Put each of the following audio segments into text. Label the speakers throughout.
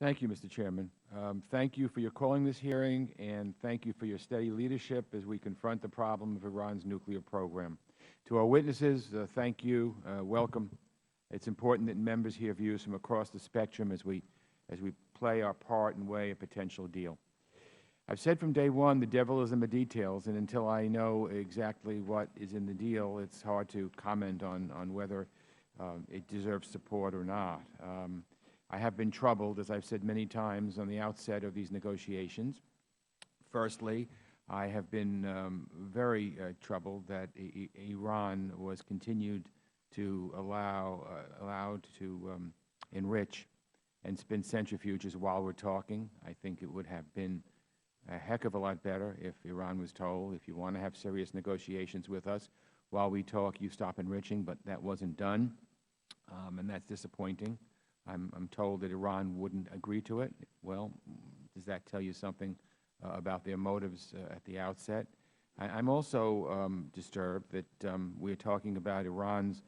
Speaker 1: Thank you, Mr. Chairman. Thank you for your calling this hearing, and thank you for your steady leadership as we confront the problem of Iran's nuclear program. To our witnesses, thank you. Welcome. It's important that members hear views from across the spectrum as we play our part and weigh a potential deal. I've said from day one the devil is in the details, and until I know exactly what is in the deal, it's hard to comment on whether it deserves support or not. I have been troubled, as I've said many times, on the outset of these negotiations. Firstly, I have been very troubled that Iran was continued to allowed to enrich and spin centrifuges while we're talking. I think it would have been a heck of a lot better if Iran was told, if you want to have serious negotiations with us, while we talk, you stop enriching, but that wasn't done, and that's disappointing. I'm told that Iran wouldn't agree to it. Well, does that tell you something about their motives at the outset? I'm also disturbed that we're talking about Iran's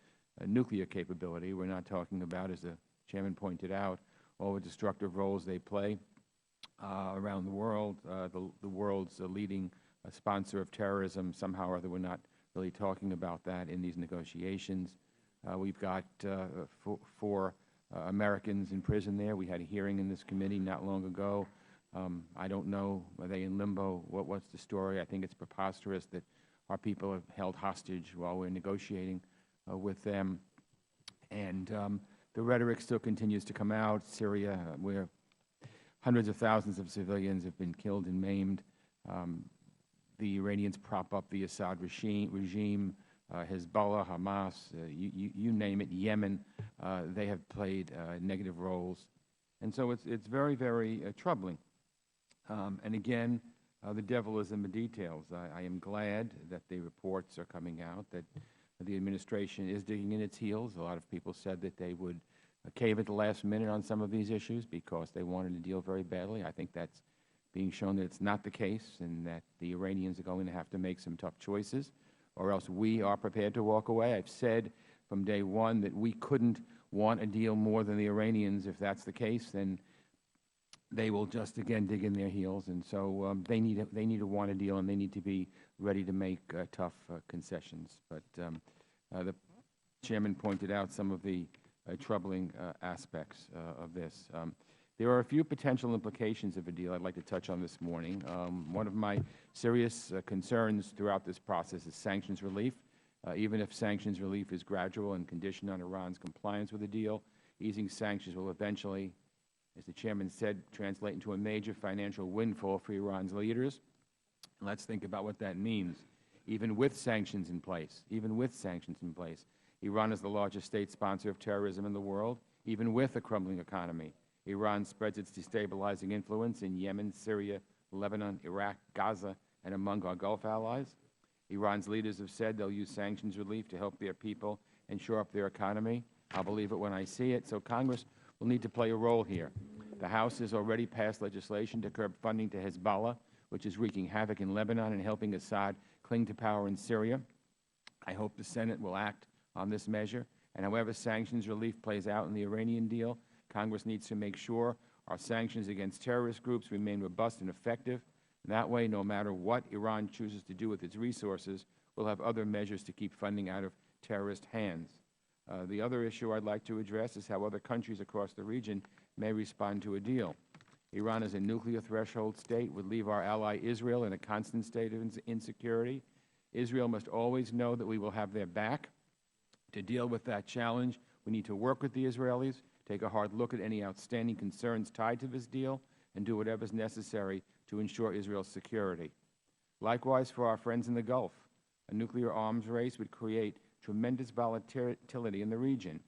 Speaker 1: nuclear capability. We're not talking about, as the Chairman pointed out, all the destructive roles they play around the world. The world's leading sponsor of terrorism. Somehow or other, we're not really talking about that in these negotiations. We've got four Americans in prison there. We had a hearing in this committee not long ago. I don't know, are they in limbo? What's the story? I think it's preposterous that our people are held hostage while we're negotiating with them. And the rhetoric still continues to come out. Syria, where hundreds of thousands of civilians have been killed and maimed. The Iranians prop up the Assad regime, Hezbollah, Hamas, you name it, Yemen. They have played negative roles. And so it's very, very troubling. And again, the devil is in the details. I am glad that the reports are coming out, that the administration is digging in its heels. A lot of people said that they would cave at the last minute on some of these issues because they wanted to deal very badly. I think that's being shown that it's not the case, and that the Iranians are going to have to make some tough choices, or else we are prepared to walk away. I've said from day one that we couldn't want a deal more than the Iranians. If that's the case, then they will just, again, dig in their heels. And so they need to want a deal, and they need to be ready to make tough concessions. But the Chairman pointed out some of the troubling aspects of this. There are a few potential implications of a deal I'd like to touch on this morning. One of my serious concerns throughout this process is sanctions relief. Even if sanctions relief is gradual and conditioned on Iran's compliance with the deal, easing sanctions will eventually, as the Chairman said, translate into a major financial windfall for Iran's leaders. Let's think about what that means. Even with sanctions in place, Iran is the largest state sponsor of terrorism in the world. Even with a crumbling economy, Iran spreads its destabilizing influence in Yemen, Syria, Lebanon, Iraq, Gaza, and among our Gulf allies. Iran's leaders have said they'll use sanctions relief to help their people and shore up their economy. I'll believe it when I see it. So Congress will need to play a role here. The House has already passed legislation to curb funding to Hezbollah, which is wreaking havoc in Lebanon and helping Assad cling to power in Syria. I hope the Senate will act on this measure. And however sanctions relief plays out in the Iranian deal, Congress needs to make sure our sanctions against terrorist groups remain robust and effective. And that way, no matter what Iran chooses to do with its resources, we'll have other measures to keep funding out of terrorist hands. The other issue I'd like to address is how other countries across the region may respond to a deal. Iran as a nuclear threshold state would leave our ally Israel in a constant state of insecurity. Israel must always know that we will have their back. To deal with that challenge, we need to work with the Israelis, take a hard look at any outstanding concerns tied to this deal, and do whatever is necessary to ensure Israel's security. Likewise, for our friends in the Gulf, a nuclear arms race would create tremendous volatility in the region.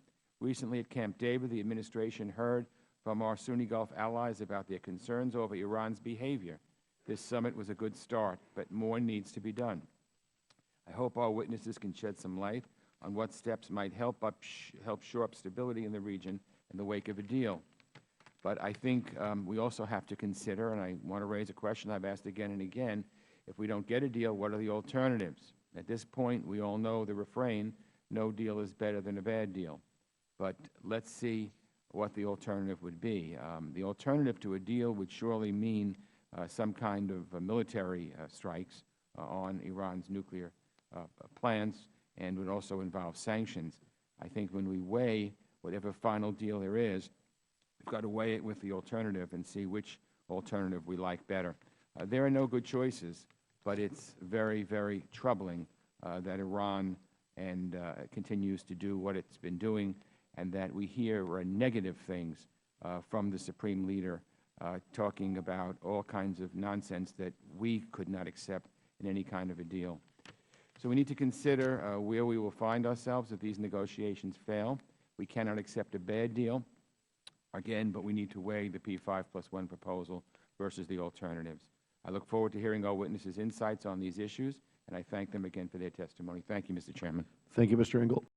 Speaker 1: Recently at Camp David, the administration heard from our Sunni Gulf allies about their concerns over Iran's behavior. This summit was a good start, but more needs to be done. I hope our witnesses can shed some light on what steps might help shore up stability in the region in the wake of a deal. But I think we also have to consider, and I want to raise a question I've asked again and again, if we don't get a deal, what are the alternatives? At this point, we all know the refrain, no deal is better than a bad deal. But let's see what the alternative would be. The alternative to a deal would surely mean some kind of military strikes on Iran's nuclear plans, and would also involve sanctions. I think when we weigh whatever final deal there is, we've got to weigh it with the alternative and see which alternative we like better. There are no good choices, but it's very, very troubling that Iran continues to do what it's been doing, and that we hear negative things from the Supreme Leader talking about all kinds of nonsense that we could not accept in any kind of a deal. So we need to consider where we will find ourselves if these negotiations fail. We cannot accept a bad deal, again, but we need to weigh the P5+1 proposal versus the alternatives. I look forward to hearing our witnesses' insights on these issues, and I thank them again for their testimony. Thank you, Mr. Chairman.
Speaker 2: Thank you, Mr. Engel.